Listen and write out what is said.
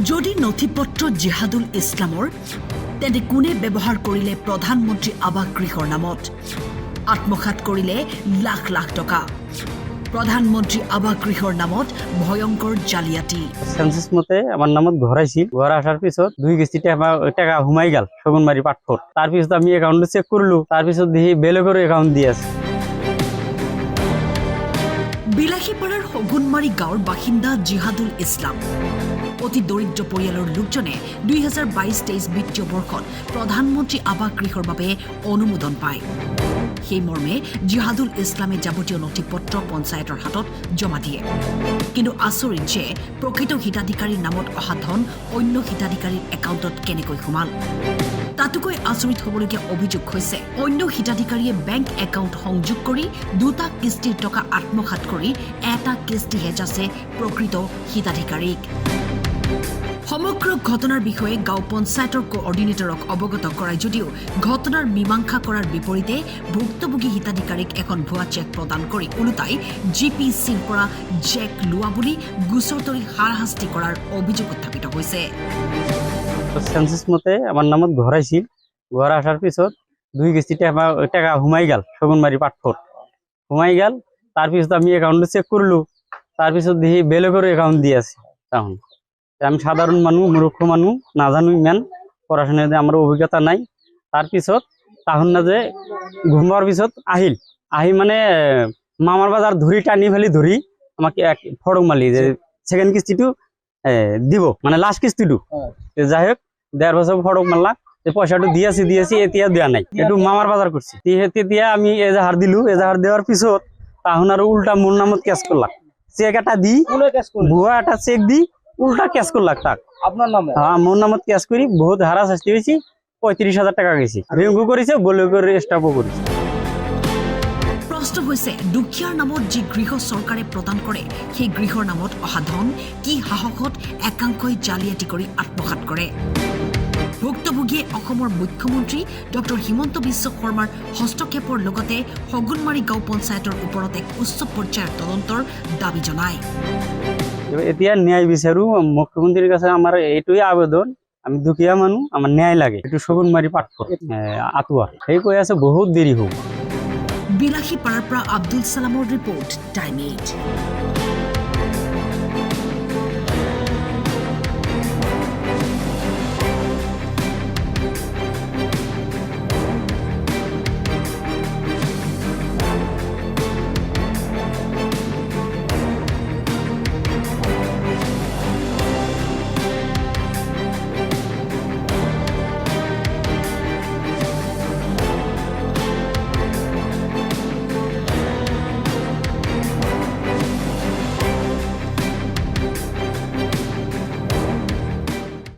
যদি নথিপত্ৰ জিহাদুল ইছলামৰ তেন্তে কোনে ব্যৱহাৰ কৰিলে প্ৰধানমন্ত্ৰী আৱাস গৃহৰ নামত আত্মঘাত কৰিলে লাখ লাখ টকা প্ৰধানমন্ত্ৰী আৱাস গৃহৰ নামত ভয়ংকৰ জালিয়াতি সেন্সাস মতে আমার নামত ঘর আইছিল ঘর আসার পিছত 2 কিস্তি টাকা হুমাই গেল শগুনবাড়ি পাটফোর তার পিছত আমি অ্যাকাউন্ট চেক করলু তার পিছত দেখি বেলে করে অ্যাকাউন্ট দিয়ে আছে বিলাসীপাৰাৰ শগুনমাৰী গাঁৱৰ বাসিন্দা জিহাদুল ইছলাম অতি দৰিদ্ৰ পৰিয়ালৰ লোকজনে 2022-23 বিত্তীয় বৰ্ষত প্ৰধানমন্ত্ৰী আৱাস গৃহৰ বাবে অনুমোদন পায় সেই মৰ্মে জিহাদুল ইছলামে যাৱতীয় নথিপত্ৰ পঞ্চায়তৰ হাতত জমা দিয়ে কিন্তু আচৰিত যে প্ৰকৃত হিতাধিকাৰীৰ নামত অহা ধন অন্য হিতাধিকাৰীৰ একাউণ্টত কেনেকৈ সোমাল তাতোকৈ আচৰিত হ'বলগীয়া অভিযোগ হৈছে অন্য হিতাধিকাৰীয়ে বেংক একাউণ্ট সংযোগ কৰি দুটা কিস্তিৰ টকা আত্মঘাত কৰি এটা কিস্তি হেজাছে প্ৰকৃত হিতাধিকাৰীক সমগ্ৰ ঘটনাৰ বিষয়ে গাঁও পঞ্চায়তৰ কোঅৰ্ডিনেটৰক অৱগত কৰায় যদিও ঘটনাৰ মীমাংসা কৰাৰ বিপৰীতে ভুক্তভোগী হিতাধিকাৰীক এখন ভুৱা চেক প্ৰদান কৰি ওলোটাই জিপিচিৰ পৰা চেক লোৱা বুলি গোচৰ তৰি হাৰাশাস্তি কৰাৰ অভিযোগ উত্থাপিত হৈছে সেন্সাস মতে আমার নামত ঘর আইছিল ঘর আসার পিছত 2 কিস্তি টাকা হুমাই গেল শগুনবাড়ি পাটফোর হুমাই গেল তার পিছত আমি অ্যাকাউন্ট চেক করলু তার পিছত দেখি বেলে করে অ্যাকাউন্ট দিয়ে আছে তখন আমি সাধারণ মানুষ মূর্খ মানুষ না জানো ইমান পড়াশোনাতে আমার অভিজ্ঞতা নাই তার পিছত তখন না যে ঘুমার পিছত আহি মানে মামার বাজার ধরি টানি ফেলি ধরি আমাকে এক ফড়ক মালি যে সেকেন্ড কিস্তিটো দিব মানে লাস্ট কিস্তিটো যাই হোক 1.5 বছর ফড়ক মারলা পয়সাটা দিয়েছি এতিয়া দেওয়া নাই একটু মামার বাজার করছি তেতিয়া আমি এজাহার দিলু এজাহার দেওয়ার পিছত তখন আর উল্টা মোর নামত ক্যাশ করলাম চেক একটা দি ভুয়া একটা চেক দি উল্টা ক্যাশ করলাম তাক আপনার নামে হ্যাঁ মোর নামত ক্যাশ করি বহুত হারাশাস্তি হয়েছি 35,000 টাকা গেছি রেঙ্গু করেছে বলে করে স্টাফও করেছে প্ৰশ্ন হৈছে দুখীয়াৰ নামত যি গৃহ চৰকাৰে প্ৰদান কৰে সেই গৃহৰ নামত অহা ধন কি সাহসত একাংশই জালিয়াতি কৰি আত্মঘাত কৰে ভুক্তভোগীয়ে অসমৰ মুখ্যমন্ত্ৰী ডক্টৰ হিমন্ত বিশ্ব শৰ্মাৰ হস্তক্ষেপৰ লগতে শগুনমাৰী গাঁও পঞ্চায়তৰ ওপৰত এক উচ্চ পৰ্যায়ৰ তদন্তৰ দাবী জনায় এতিয়া ন্যায় বিচাৰো মুখ্যমন্ত্ৰীৰ কাছে আমাৰ এইটোৱে আবেদন আমি দুখীয়া মানুহ আমাৰ ন্যায় লাগে এইটো শগুনমাৰী পাটফোৰ আতুৱা সেই কৈ আছে বহুত দেৰি হ'ব বিলাসীপাৰাৰ পৰা আব্দুল ছালামৰ ৰিপৰ্ট টাইম 8